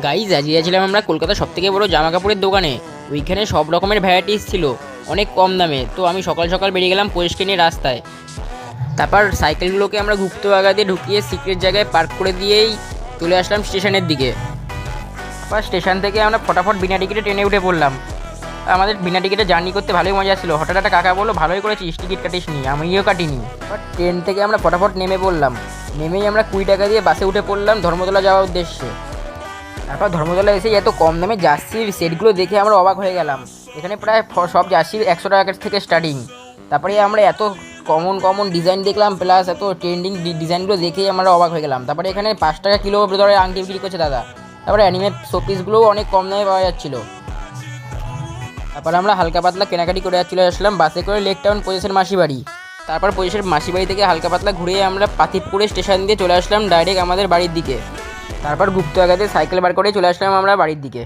Guys আজ গিয়েছিলাম আমরা কলকাতা সব থেকে বড় জামা কাপড়ের দোকানে। ওইখানে সব রকমের ভ্যারাইটিস ছিল অনেক কম দামে। তো আমি সকাল সকাল বেরিয়ে গেলাম পরিষ্কার নিয়ে রাস্তায়। তারপর সাইকেলগুলোকে আমরা গুপ্ত আগা দিয়ে ঢুকিয়ে সিক্রেট জায়গায় পার্ক করে দিয়েই চলে আসলাম স্টেশনের দিকে। তারপর স্টেশন থেকে আমরা ফটাফট বিনা টিকিটে ট্রেনে উঠে পড়লাম। আমাদের বিনা টিকিটে জার্নি করতে ভালোই মজা ছিল। হঠাৎ একটা কাকা বললো, ভালোই করেছিস টিকিট কাটিস নি। আমিও কাটিনি। এবার ট্রেন থেকে আমরা ফটাফট নেমে পড়লাম। নেমেই আমরা 20 টাকা দিয়ে বাসে উঠে পড়লাম ধর্মতলা যাওয়ার উদ্দেশ্যে। তারপর ধর্মতলা এসে এত কম দামে জার্সির সেটগুলো দেখে আমরা অবাক হয়ে গেলাম। এখানে প্রায় সব জার্সির 100 টাকা থেকে স্টার্টিং। তারপরে আমরা এত কমন ডিজাইন দেখলাম, প্লাস এত ট্রেন্ডিং ডিজাইনগুলো দেখেই আমরা অবাক হয়ে গেলাম। তারপরে এখানে 5 টাকা কিলো ধরে আংটি বিক্রি করছে দাদা। তারপরে অ্যানিমেট শোপিসগুলোও অনেক কম দামে পাওয়া যাচ্ছিলো। তারপরে আমরা হালকা পাতলা কেনাকাটি করে চলে আসলাম বাসে করে লেক টাউন পজিশন মাসিবাড়ি। তারপর পজিশন মাসিবাড়ি থেকে হালকা পাতলা ঘুরে আমরা পাতিপুরে স্টেশন দিয়ে চলে আসলাম ডাইরেক্ট আমাদের বাড়ির দিকে। তারপর গুপ্ত আগাতে সাইকেল বার করে চলে আসলাম আমরা বাড়ির দিকে।